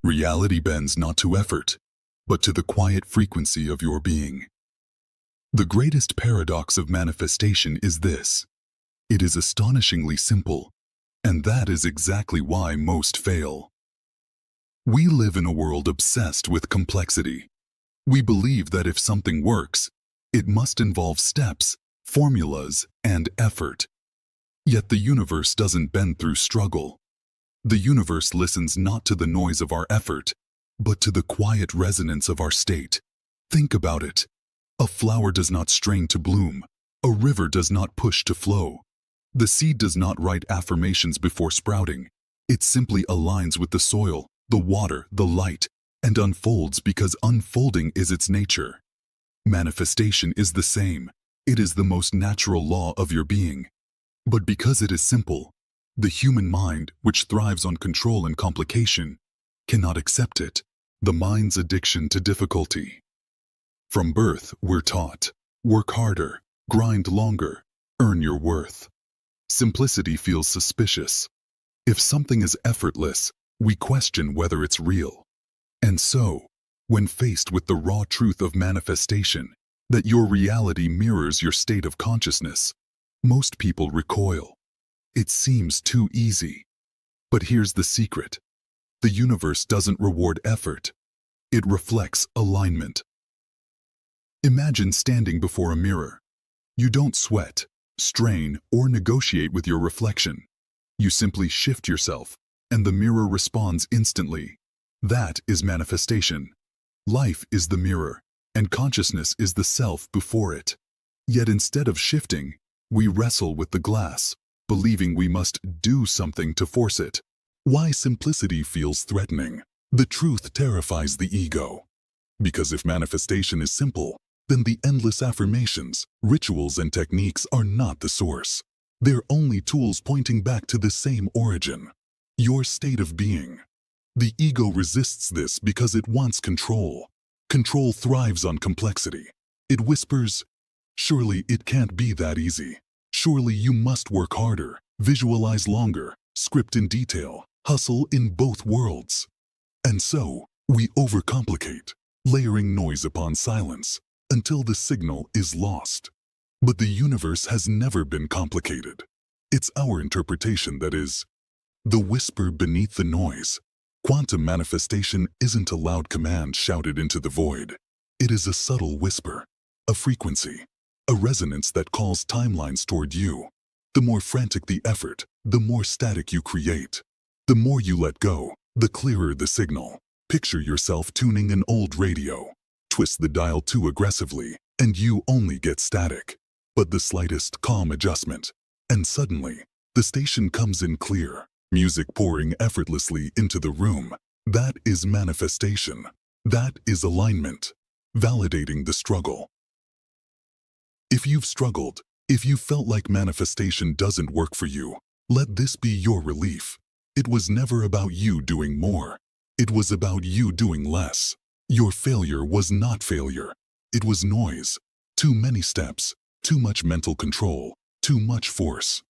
Reality bends not to effort, but to the quiet frequency of your being. The greatest paradox of manifestation is this: it is astonishingly simple, and that is exactly why most fail. We live in a world obsessed with complexity. We believe that if something works, it must involve steps, formulas, and effort. Yet the universe doesn't bend through struggle. The universe listens not to the noise of our effort, but to the quiet resonance of our state. Think about it. A flower does not strain to bloom. A river does not push to flow. The seed does not write affirmations before sprouting. It simply aligns with the soil, the water, the light, and unfolds because unfolding is its nature. Manifestation is the same. It is the most natural law of your being. But because it is simple, the human mind, which thrives on control and complication, cannot accept it. The mind's addiction to difficulty. From birth, we're taught, work harder, grind longer, earn your worth. Simplicity feels suspicious. If something is effortless, we question whether it's real. And so, when faced with the raw truth of manifestation, that your reality mirrors your state of consciousness, most people recoil. It seems too easy. But here's the secret. The universe doesn't reward effort. It reflects alignment. Imagine standing before a mirror. You don't sweat, strain, or negotiate with your reflection. You simply shift yourself, and the mirror responds instantly. That is manifestation. Life is the mirror, and consciousness is the self before it. Yet instead of shifting, we wrestle with the glass, believing we must do something to force it. Why simplicity feels threatening? The truth terrifies the ego. Because if manifestation is simple, then the endless affirmations, rituals, and techniques are not the source. They're only tools pointing back to the same origin, your state of being. The ego resists this because it wants control. Control thrives on complexity. It whispers, surely it can't be that easy. Surely you must work harder, visualize longer, script in detail, hustle in both worlds. And so, we overcomplicate, layering noise upon silence, until the signal is lost. But the universe has never been complicated. It's our interpretation that is the whisper beneath the noise. Quantum manifestation isn't a loud command shouted into the void. It is a subtle whisper, a frequency, a resonance that calls timelines toward you. The more frantic the effort, the more static you create. The more you let go, the clearer the signal. Picture yourself tuning an old radio. Twist the dial too aggressively, and you only get static. But the slightest calm adjustment, and suddenly, the station comes in clear, music pouring effortlessly into the room. That is manifestation. That is alignment, validating the struggle. If you've struggled, if you felt like manifestation doesn't work for you, let this be your relief. It was never about you doing more. It was about you doing less. Your failure was not failure. It was noise. Too many steps, too much mental control, too much force.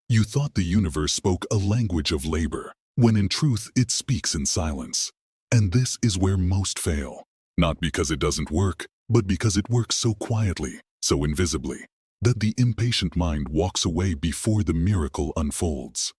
You thought the universe spoke a language of labor, when in truth it speaks in silence. And this is where most fail. Not because it doesn't work, but because it works so quietly, so invisibly, that the impatient mind walks away before the miracle unfolds.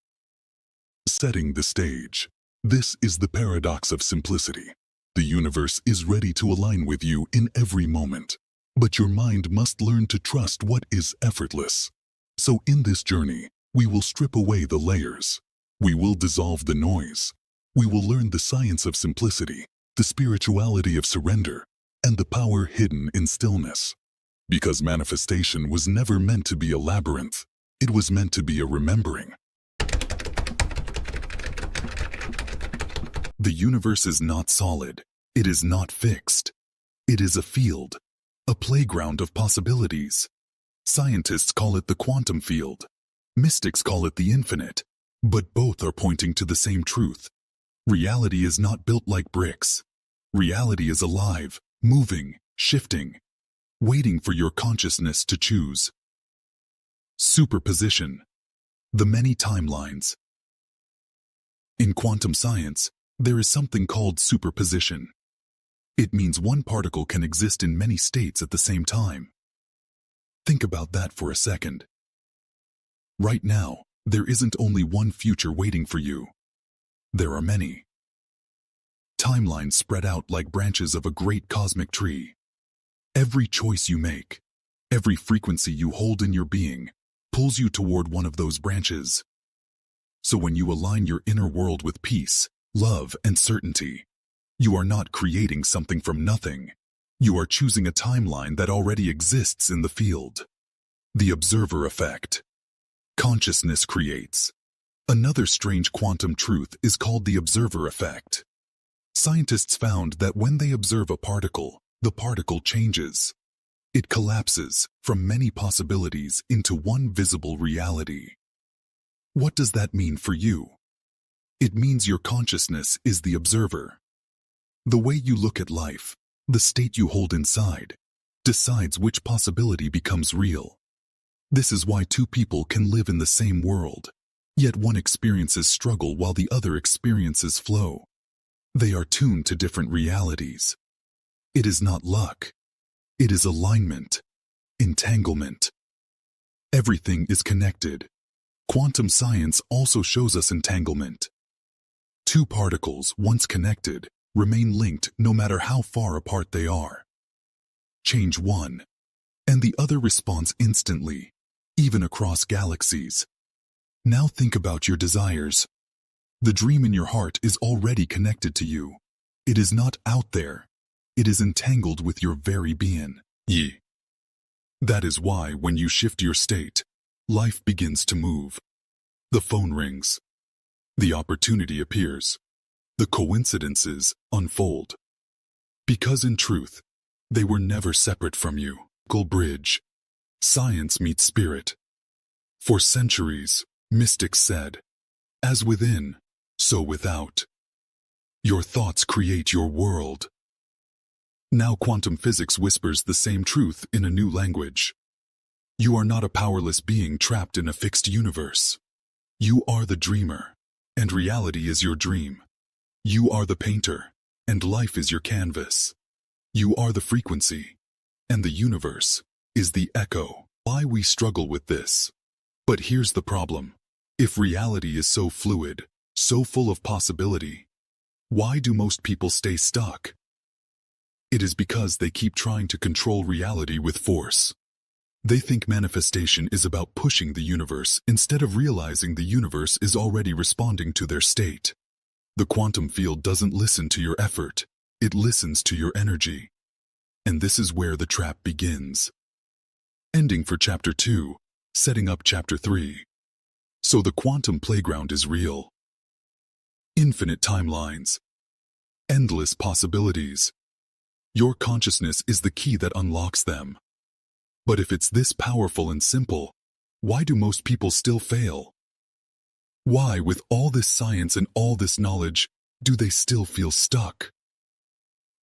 Setting the stage. This is the paradox of simplicity. The universe is ready to align with you in every moment, but your mind must learn to trust what is effortless. So in this journey, we will strip away the layers. We will dissolve the noise. We will learn the science of simplicity, the spirituality of surrender, and the power hidden in stillness. Because manifestation was never meant to be a labyrinth. It was meant to be a remembering. The universe is not solid. It is not fixed. It is a field, a playground of possibilities. Scientists call it the quantum field. Mystics call it the infinite. But both are pointing to the same truth. Reality is not built like bricks. Reality is alive, moving, shifting, waiting for your consciousness to choose. Superposition. The many timelines. In quantum science, There is something called superposition. It means one particle can exist in many states at the same time. Think about that for a second. Right now, there isn't only one future waiting for you. There are many. Timelines spread out like branches of a great cosmic tree. Every choice you make, every frequency you hold in your being, pulls you toward one of those branches. So when you align your inner world with peace, love, and certainty, you are not creating something from nothing. You are choosing a timeline that already exists in the field. The observer effect. Consciousness creates. Another strange quantum truth is called the observer effect. Scientists found that when they observe a particle, the particle changes. It collapses from many possibilities into one visible reality. What does that mean for you? It means your consciousness is the observer. The way you look at life, the state you hold inside, decides which possibility becomes real. This is why two people can live in the same world, yet one experiences struggle while the other experiences flow. They are tuned to different realities. It is not luck. It is alignment, entanglement. Everything is connected. Quantum science also shows us entanglement. Two particles, once connected, remain linked no matter how far apart they are. Change one, and the other responds instantly, even across galaxies. Now think about your desires. The dream in your heart is already connected to you. It is not out there. It is entangled with your very being. That is why when you shift your state, life begins to move. The phone rings. The opportunity appears. The coincidences unfold. Because in truth, they were never separate from you. Bridge. Science meets spirit. For centuries, mystics said, as within, so without. Your thoughts create your world. Now quantum physics whispers the same truth in a new language. You are not a powerless being trapped in a fixed universe. You are the dreamer, and reality is your dream. You are the painter, and life is your canvas. You are the frequency, and the universe is the echo. Why we struggle with this. But here's the problem. If reality is so fluid, so full of possibility, why do most people stay stuck? It is because they keep trying to control reality with force. They think manifestation is about pushing the universe instead of realizing the universe is already responding to their state. The quantum field doesn't listen to your effort, it listens to your energy. And this is where the trap begins. Ending for Chapter 2, setting up Chapter 3. So the quantum playground is real. Infinite timelines. Endless possibilities. Your consciousness is the key that unlocks them. But if it's this powerful and simple, why do most people still fail? Why, with all this science and all this knowledge, do they still feel stuck?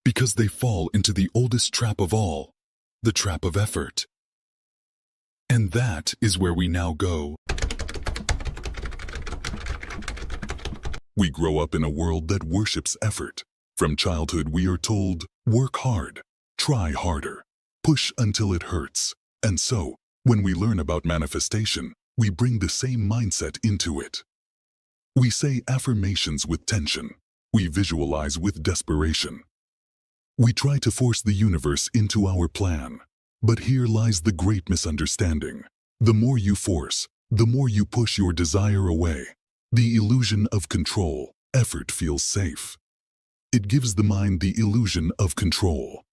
Because they fall into the oldest trap of all, the trap of effort. And that is where we now go. We grow up in a world that worships effort. From childhood we are told, work hard, try harder, push until it hurts. And so, when we learn about manifestation, we bring the same mindset into it. We say affirmations with tension. We visualize with desperation. We try to force the universe into our plan. But here lies the great misunderstanding. The more you force, the more you push your desire away. The illusion of control. Effort feels safe. It gives the mind the illusion of control.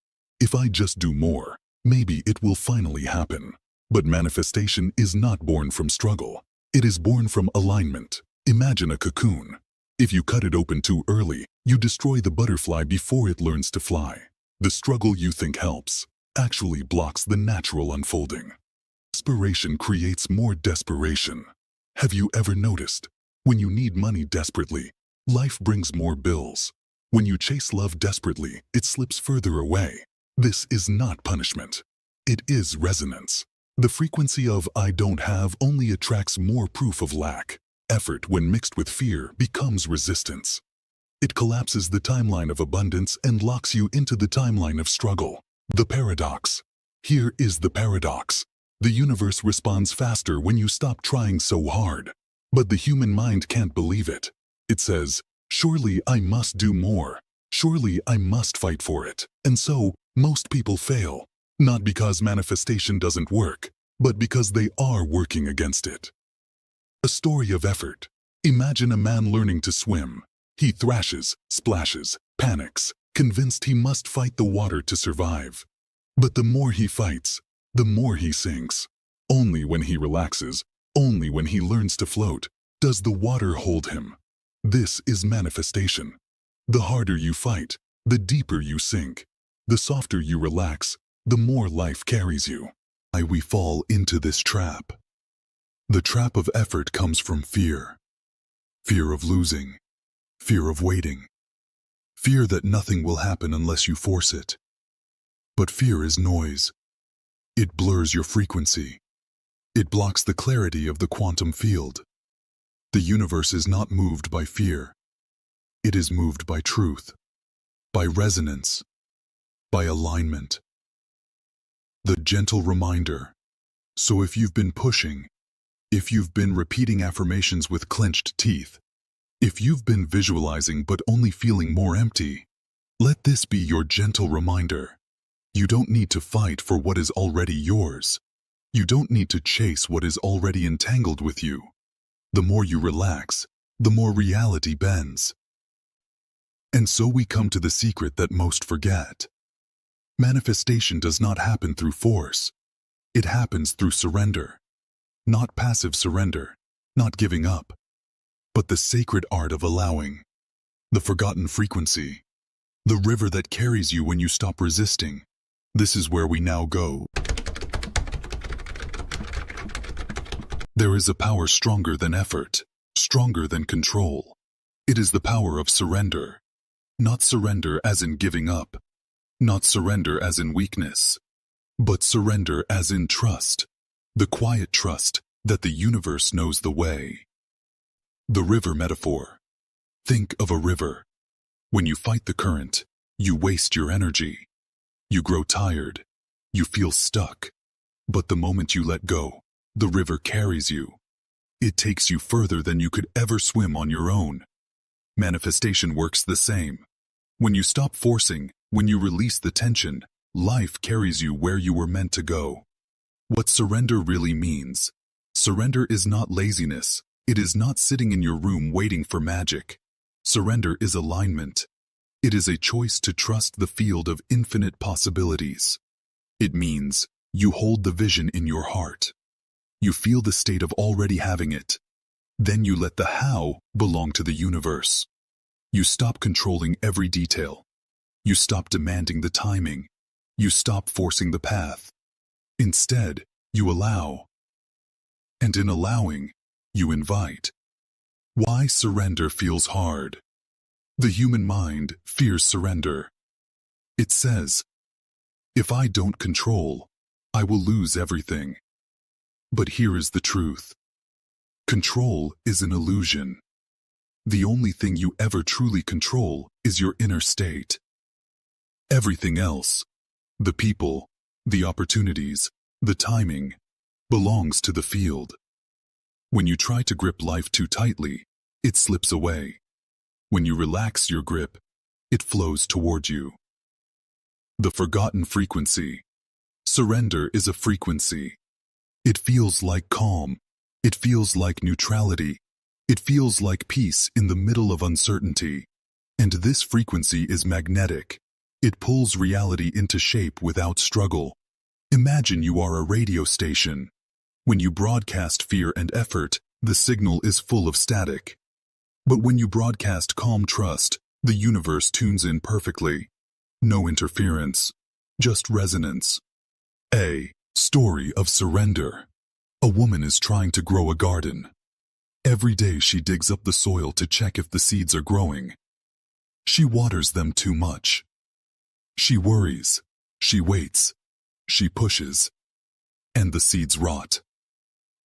If I just do more, maybe it will finally happen. But manifestation is not born from struggle. It is born from alignment. Imagine a cocoon. If you cut it open too early, you destroy the butterfly before it learns to fly. The struggle you think helps actually blocks the natural unfolding. Desperation creates more desperation. Have you ever noticed? When you need money desperately, life brings more bills. When you chase love desperately, it slips further away. This is not punishment. It is resonance. The frequency of I don't have only attracts more proof of lack. Effort, when mixed with fear, becomes resistance. It collapses the timeline of abundance and locks you into the timeline of struggle. The paradox. Here is the paradox. The universe responds faster when you stop trying so hard. But the human mind can't believe it. It says, surely I must do more. Surely I must fight for it. And so, most people fail. Not because manifestation doesn't work, but because they are working against it. A story of effort. Imagine a man learning to swim. He thrashes, splashes, panics, convinced he must fight the water to survive. But the more he fights, the more he sinks. Only when he relaxes, only when he learns to float, does the water hold him. This is manifestation. The harder you fight, the deeper you sink. The softer you relax, the more life carries you. We fall into this trap. The trap of effort comes from fear. Fear of losing. Fear of waiting. Fear that nothing will happen unless you force it. But fear is noise. It blurs your frequency. It blocks the clarity of the quantum field. The universe is not moved by fear. It is moved by truth, by resonance, by alignment. The gentle reminder. So if you've been pushing, if you've been repeating affirmations with clenched teeth, if you've been visualizing but only feeling more empty, let this be your gentle reminder. You don't need to fight for what is already yours. You don't need to chase what is already entangled with you. The more you relax, the more reality bends. And so we come to the secret that most forget. Manifestation does not happen through force. It happens through surrender. Not passive surrender, not giving up, but the sacred art of allowing. The forgotten frequency. The river that carries you when you stop resisting. This is where we now go. There is a power stronger than effort, stronger than control. It is the power of surrender. Not surrender as in giving up, not surrender as in weakness, but surrender as in trust, the quiet trust that the universe knows the way. The river metaphor. Think of a river. When you fight the current, you waste your energy. You grow tired. You feel stuck. But the moment you let go, the river carries you. It takes you further than you could ever swim on your own. Manifestation works the same. When you stop forcing, when you release the tension, life carries you where you were meant to go. What surrender really means. Surrender is not laziness. It is not sitting in your room waiting for magic. Surrender is alignment. It is a choice to trust the field of infinite possibilities. It means you hold the vision in your heart. You feel the state of already having it. Then you let the how belong to the universe. You stop controlling every detail. You stop demanding the timing. You stop forcing the path. Instead, you allow. And in allowing, you invite. Why surrender feels hard? The human mind fears surrender. It says, if I don't control, I will lose everything. But here is the truth. Control is an illusion. The only thing you ever truly control is your inner state. Everything else, the people, the opportunities, the timing, belongs to the field. When you try to grip life too tightly, it slips away. When you relax your grip, it flows toward you. The forgotten frequency. Surrender is a frequency. It feels like calm. It feels like neutrality. It feels like peace in the middle of uncertainty. And this frequency is magnetic. It pulls reality into shape without struggle. Imagine you are a radio station. When you broadcast fear and effort, the signal is full of static. But when you broadcast calm trust, the universe tunes in perfectly. No interference, just resonance. A story of surrender. A woman is trying to grow a garden. Every day she digs up the soil to check if the seeds are growing. She waters them too much. She worries. She waits. She pushes. And the seeds rot.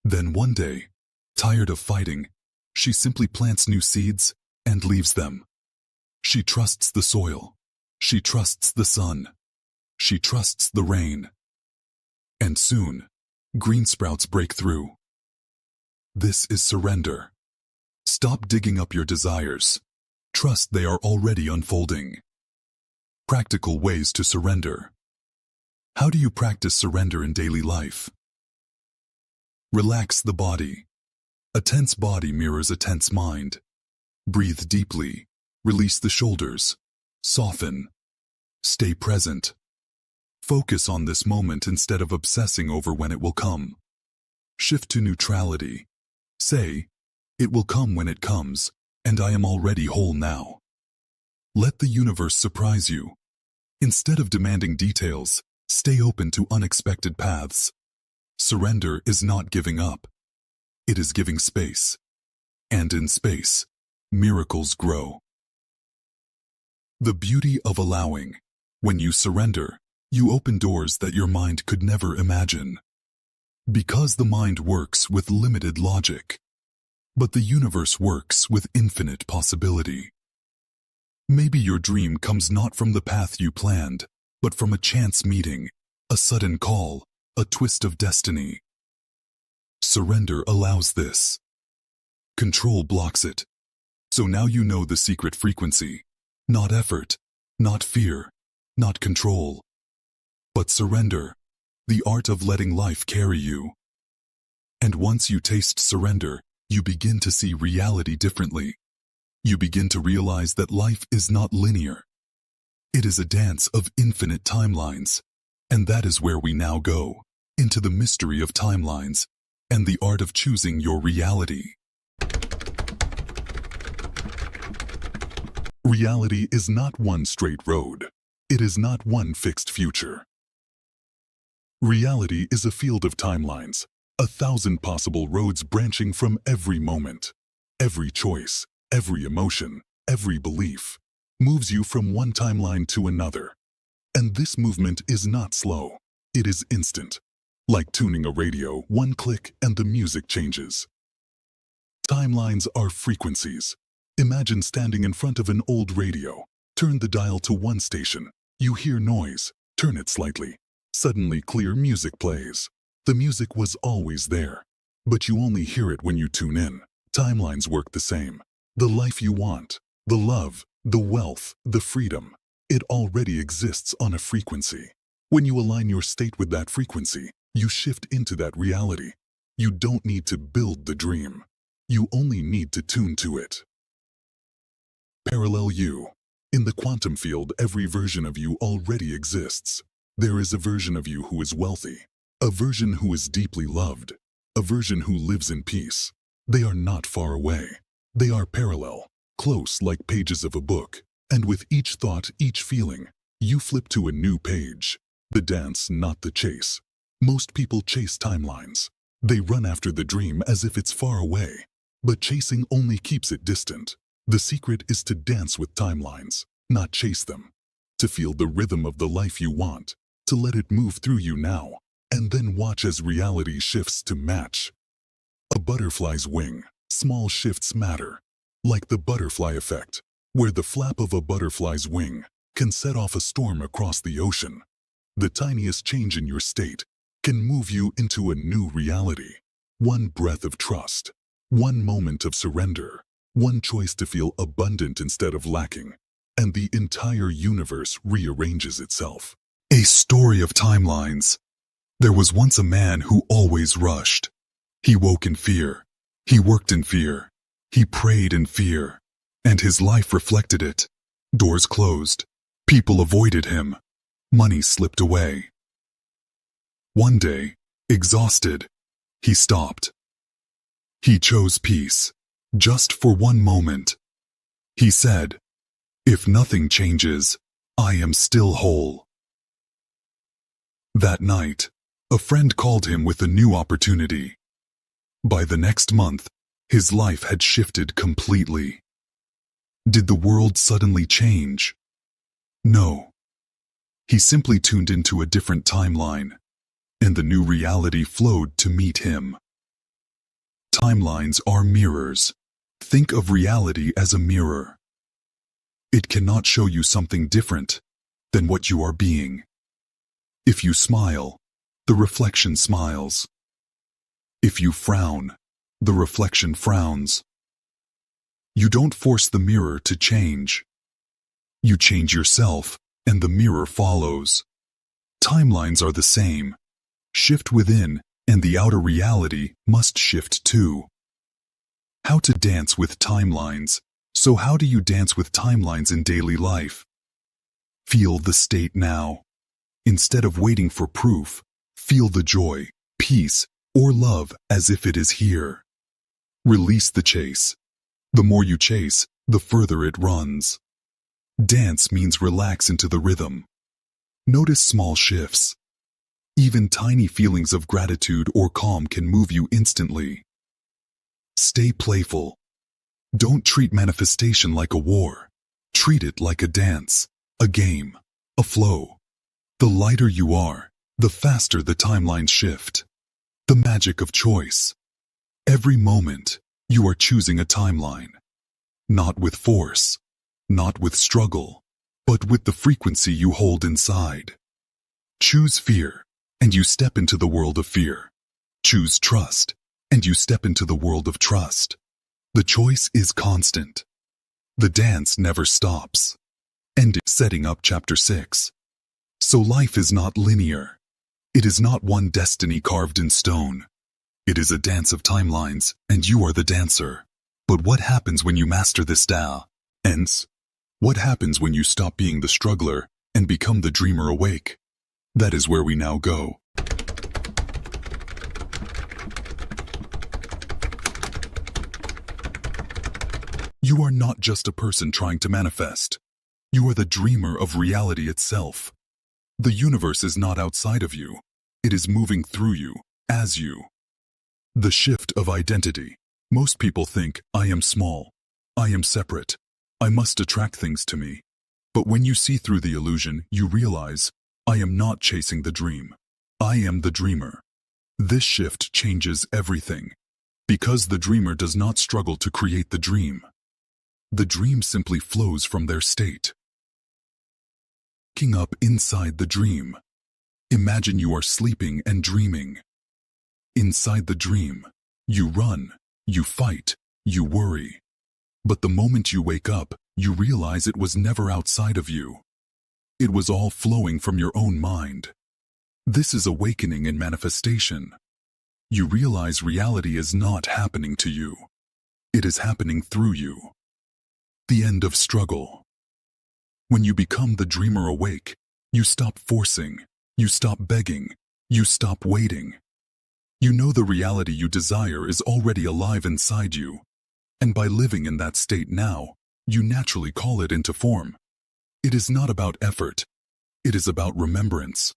Then one day, tired of fighting, she simply plants new seeds and leaves them. She trusts the soil. She trusts the sun. She trusts the rain. And soon, green sprouts break through. This is surrender. Stop digging up your desires. Trust they are already unfolding. Practical ways to surrender. How do you practice surrender in daily life? Relax the body. A tense body mirrors a tense mind. Breathe deeply. Release the shoulders. Soften. Stay present. Focus on this moment instead of obsessing over when it will come. Shift to neutrality. Say, it will come when it comes, and I am already whole now. Let the universe surprise you. Instead of demanding details, stay open to unexpected paths. Surrender is not giving up. It is giving space. And in space, miracles grow. The beauty of allowing. When you surrender, you open doors that your mind could never imagine. Because the mind works with limited logic. But the universe works with infinite possibility. Maybe your dream comes not from the path you planned, but from a chance meeting, a sudden call, a twist of destiny. Surrender allows this. Control blocks it. So now you know the secret frequency. Not effort, not fear, not control. But surrender, the art of letting life carry you. And once you taste surrender, you begin to see reality differently. You begin to realize that life is not linear. It is a dance of infinite timelines. And that is where we now go, into the mystery of timelines, and the art of choosing your reality. Reality is not one straight road. It is not one fixed future. Reality is a field of timelines, 1,000 possible roads branching from every moment. Every choice, every emotion, every belief moves you from one timeline to another. And this movement is not slow. It is instant. Like tuning a radio, one click and the music changes. Timelines are frequencies. Imagine standing in front of an old radio. Turn the dial to one station. You hear noise. Turn it slightly. Suddenly clear music plays. The music was always there, but you only hear it when you tune in. Timelines work the same. The life you want, the love, the wealth, the freedom, it already exists on a frequency. When you align your state with that frequency, you shift into that reality. You don't need to build the dream. You only need to tune to it. Parallel you. In the quantum field, every version of you already exists. There is a version of you who is wealthy, a version who is deeply loved, a version who lives in peace. They are not far away. They are parallel, close like pages of a book. And with each thought, each feeling, you flip to a new page. The dance, not the chase. Most people chase timelines. They run after the dream as if it's far away. But chasing only keeps it distant. The secret is to dance with timelines, not chase them. To feel the rhythm of the life you want, to let it move through you now, and then watch as reality shifts to match. A butterfly's wing, small shifts matter. Like the butterfly effect, where the flap of a butterfly's wing can set off a storm across the ocean. The tiniest change in your state can move you into a new reality. One breath of trust, one moment of surrender, one choice to feel abundant instead of lacking, and the entire universe rearranges itself. A story of timelines. There was once a man who always rushed. He woke in fear. He worked in fear. He prayed in fear. And his life reflected it. Doors closed. People avoided him. Money slipped away. One day, exhausted, he stopped. He chose peace, just for one moment. He said, "If nothing changes, I am still whole." That night, a friend called him with a new opportunity. By the next month, his life had shifted completely. Did the world suddenly change? No. He simply tuned into a different timeline, and the new reality flowed to meet him. Timelines are mirrors. Think of reality as a mirror. It cannot show you something different than what you are being. If you smile, the reflection smiles. If you frown, the reflection frowns. You don't force the mirror to change. You change yourself, and the mirror follows. Timelines are the same. Shift within, and the outer reality must shift too. How to dance with timelines. So how do you dance with timelines in daily life? Feel the state now. Instead of waiting for proof, feel the joy, peace, or love as if it is here. Release the chase. The more you chase, the further it runs. Dance means relax into the rhythm. Notice small shifts. Even tiny feelings of gratitude or calm can move you instantly. Stay playful. Don't treat manifestation like a war. Treat it like a dance, a game, a flow. The lighter you are, the faster the timelines shift. The magic of choice. Every moment, you are choosing a timeline. Not with force, not with struggle, but with the frequency you hold inside. Choose fear, and you step into the world of fear. Choose trust, and you step into the world of trust. The choice is constant. The dance never stops. And setting up chapter 6. So life is not linear. It is not one destiny carved in stone. It is a dance of timelines, and you are the dancer. But what happens when you master this dance? What happens when you stop being the struggler and become the dreamer awake? That is where we now go. You are not just a person trying to manifest. You are the dreamer of reality itself. The universe is not outside of you. It is moving through you, as you. The shift of identity. Most people think, I am small. I am separate. I must attract things to me. But when you see through the illusion, you realize, I am not chasing the dream. I am the dreamer. This shift changes everything. Because the dreamer does not struggle to create the dream. The dream simply flows from their state. Waking up inside the dream. Imagine you are sleeping and dreaming. Inside the dream, you run, you fight, you worry. But the moment you wake up, you realize it was never outside of you. It was all flowing from your own mind. This is awakening in manifestation. You realize reality is not happening to you. It is happening through you. The end of struggle. When you become the dreamer awake, you stop forcing, you stop begging, you stop waiting. You know the reality you desire is already alive inside you, and by living in that state now, you naturally call it into form. It is not about effort, it is about remembrance.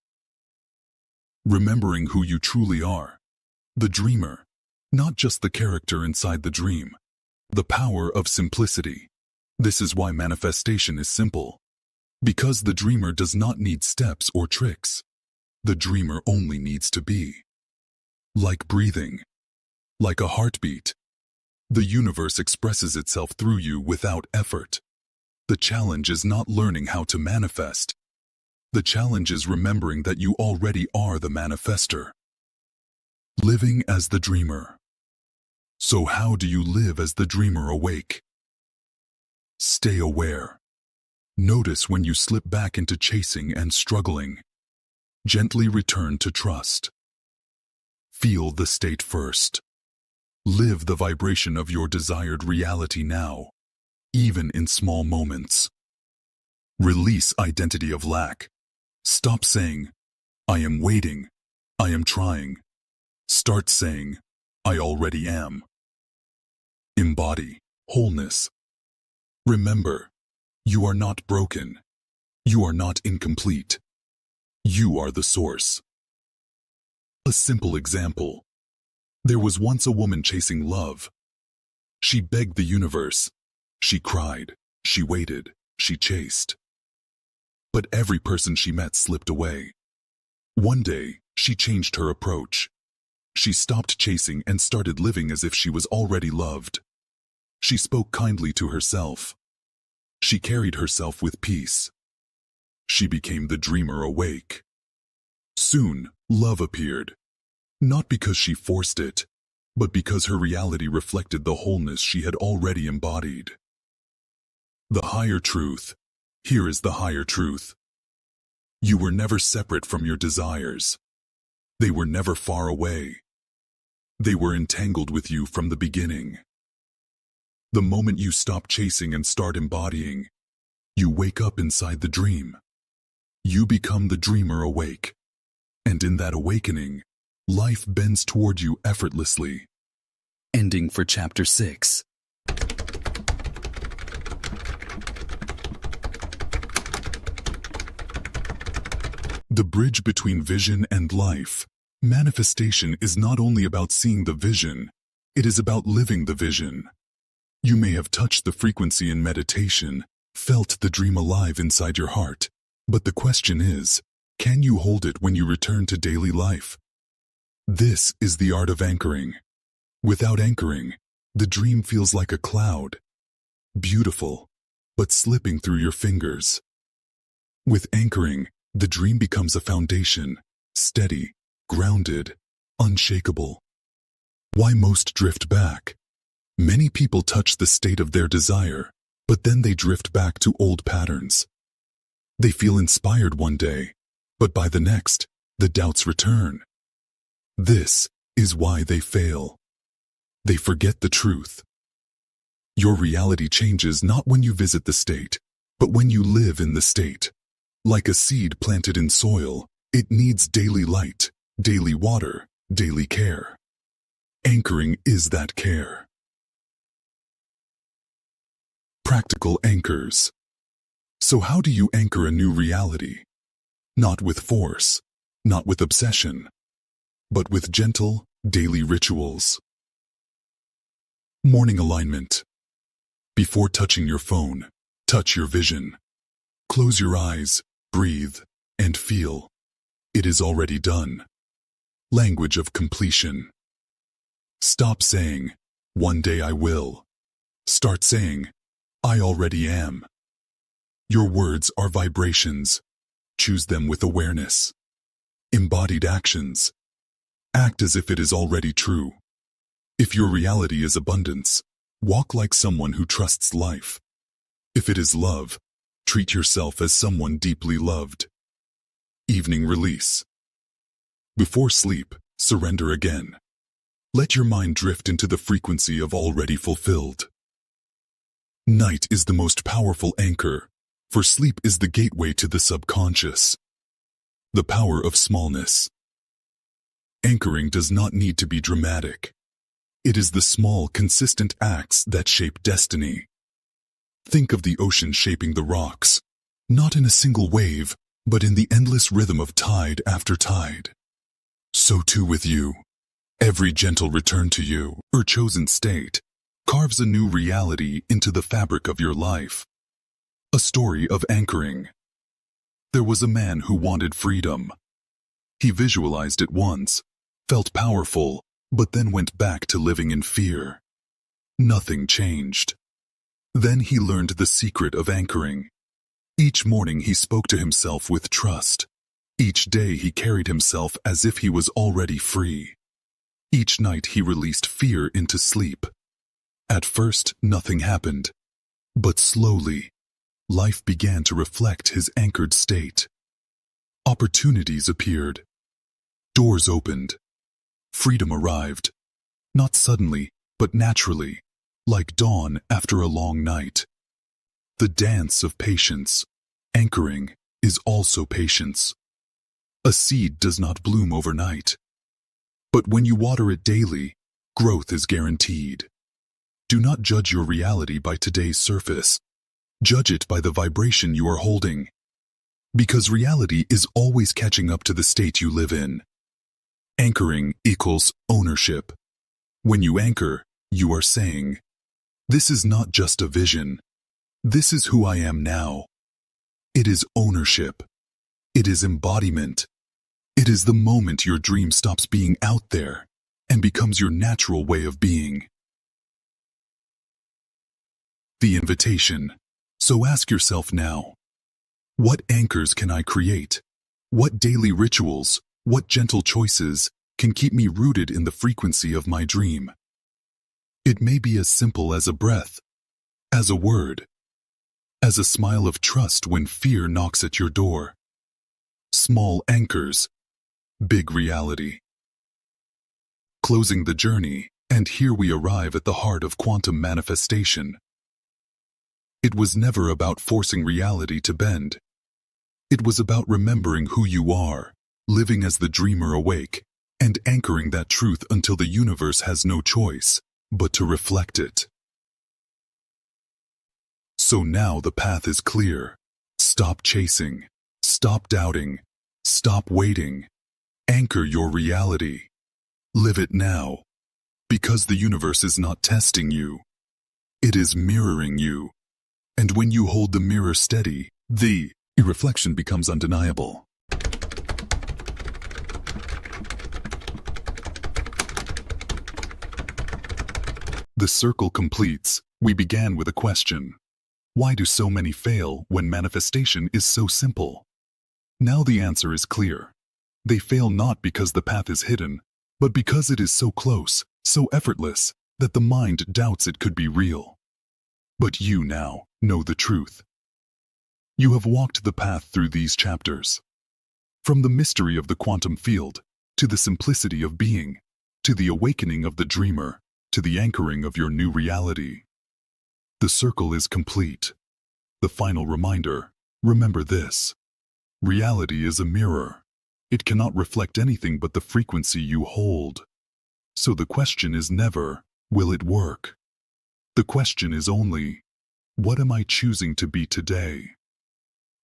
Remembering who you truly are, the dreamer, not just the character inside the dream. The power of simplicity. This is why manifestation is simple. Because the dreamer does not need steps or tricks. The dreamer only needs to be. Like breathing. Like a heartbeat. The universe expresses itself through you without effort. The challenge is not learning how to manifest. The challenge is remembering that you already are the manifester. Living as the dreamer. So how do you live as the dreamer awake? Stay aware. Notice when you slip back into chasing and struggling. Gently return to trust. Feel the state first. Live the vibration of your desired reality now, even in small moments. Release identity of lack. Stop saying, I am waiting, I am trying. Start saying, I already am. Embody wholeness. Remember, you are not broken. You are not incomplete. You are the source. A simple example. There was once a woman chasing love. She begged the universe. She cried. She waited. She chased. But every person she met slipped away. One day, she changed her approach. She stopped chasing and started living as if she was already loved. She spoke kindly to herself. She carried herself with peace. She became the dreamer awake. Soon, love appeared, not because she forced it, but because her reality reflected the wholeness she had already embodied. The higher truth. Here is the higher truth. You were never separate from your desires. They were never far away. They were entangled with you from the beginning. The moment you stop chasing and start embodying, you wake up inside the dream. You become the dreamer awake. And in that awakening, life bends toward you effortlessly. Ending for Chapter 6. The bridge between vision and life. Manifestation is not only about seeing the vision, it is about living the vision. You may have touched the frequency in meditation, felt the dream alive inside your heart, but the question is, can you hold it when you return to daily life? This is the art of anchoring. Without anchoring, the dream feels like a cloud. Beautiful, but slipping through your fingers. With anchoring, the dream becomes a foundation, steady, grounded, unshakable. Why most drift back? Many people touch the state of their desire, but then they drift back to old patterns. They feel inspired one day, but by the next, the doubts return. This is why they fail. They forget the truth. Your reality changes not when you visit the state, but when you live in the state. Like a seed planted in soil, it needs daily light, daily water, daily care. Anchoring is that care. Practical anchors. So how do you anchor a new reality? Not with force, not with obsession, but with gentle, daily rituals. Morning alignment. Before touching your phone, touch your vision. Close your eyes, breathe, and feel. It is already done. Language of completion. Stop saying, "One day I will." Start saying, "I already am." Your words are vibrations. Choose them with awareness. Embodied actions. Act as if it is already true. If your reality is abundance, walk like someone who trusts life. If it is love, treat yourself as someone deeply loved. Evening release. Before sleep, surrender again. Let your mind drift into the frequency of already fulfilled. Night is the most powerful anchor, for sleep is the gateway to the subconscious. The power of smallness. Anchoring does not need to be dramatic. It is the small, consistent acts that shape destiny. Think of the ocean shaping the rocks, not in a single wave, but in the endless rhythm of tide after tide. So too with you. Every gentle return to you, or chosen state, carves a new reality into the fabric of your life. A story of anchoring. There was a man who wanted freedom. He visualized it once, felt powerful, but then went back to living in fear. Nothing changed. Then he learned the secret of anchoring. Each morning he spoke to himself with trust. Each day he carried himself as if he was already free. Each night he released fear into sleep. At first, nothing happened. But slowly, life began to reflect his anchored state. Opportunities appeared. Doors opened. Freedom arrived. Not suddenly, but naturally, like dawn after a long night. The dance of patience. Anchoring is also patience. A seed does not bloom overnight. But when you water it daily, growth is guaranteed. Do not judge your reality by today's surface. Judge it by the vibration you are holding. Because reality is always catching up to the state you live in. Anchoring equals ownership. When you anchor, you are saying, "This is not just a vision. This is who I am now." It is ownership. It is embodiment. It is the moment your dream stops being out there and becomes your natural way of being. The invitation. So ask yourself now, what anchors can I create? What daily rituals, what gentle choices can keep me rooted in the frequency of my dream? It may be as simple as a breath, as a word, as a smile of trust when fear knocks at your door. Small anchors, big reality. Closing the journey, and here we arrive at the heart of quantum manifestation. It was never about forcing reality to bend. It was about remembering who you are, living as the dreamer awake, and anchoring that truth until the universe has no choice but to reflect it. So now the path is clear. Stop chasing. Stop doubting. Stop waiting. Anchor your reality. Live it now. Because the universe is not testing you. It is mirroring you. And when you hold the mirror steady, the reflection becomes undeniable. The circle completes. We began with a question. Why do so many fail when manifestation is so simple? Now the answer is clear. They fail not because the path is hidden, but because it is so close, so effortless, that the mind doubts it could be real. But you now know the truth. You have walked the path through these chapters. From the mystery of the quantum field, to the simplicity of being, to the awakening of the dreamer, to the anchoring of your new reality. The circle is complete. The final reminder, remember this. Reality is a mirror. It cannot reflect anything but the frequency you hold. So the question is never, will it work? The question is only, what am I choosing to be today?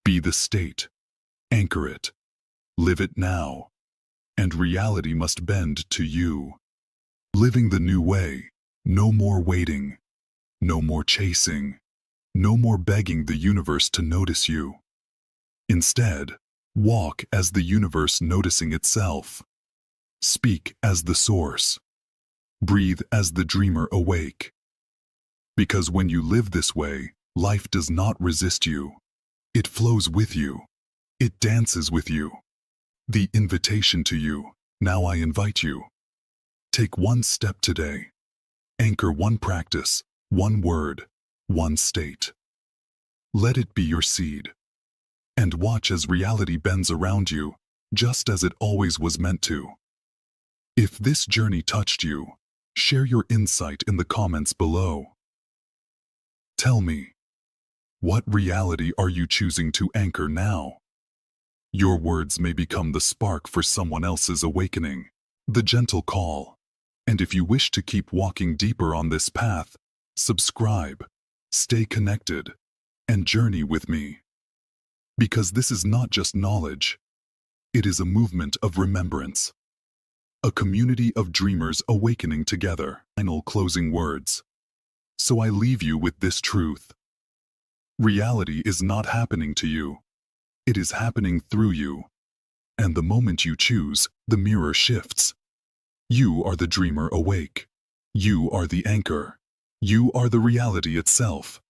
Be the state. Anchor it. Live it now. And reality must bend to you. Living the new way. No more waiting. No more chasing. No more begging the universe to notice you. Instead, walk as the universe noticing itself. Speak as the source. Breathe as the dreamer awake. Because when you live this way, life does not resist you. It flows with you. It dances with you. The invitation to you, now I invite you. Take one step today. Anchor one practice, one word, one state. Let it be your seed. And watch as reality bends around you, just as it always was meant to. If this journey touched you, share your insight in the comments below. Tell me, what reality are you choosing to anchor now? Your words may become the spark for someone else's awakening, the gentle call. And if you wish to keep walking deeper on this path, subscribe, stay connected, and journey with me. Because this is not just knowledge, it is a movement of remembrance. A community of dreamers awakening together. Final closing words. So I leave you with this truth. Reality is not happening to you. It is happening through you. And the moment you choose, the mirror shifts. You are the dreamer awake. You are the anchor. You are the reality itself.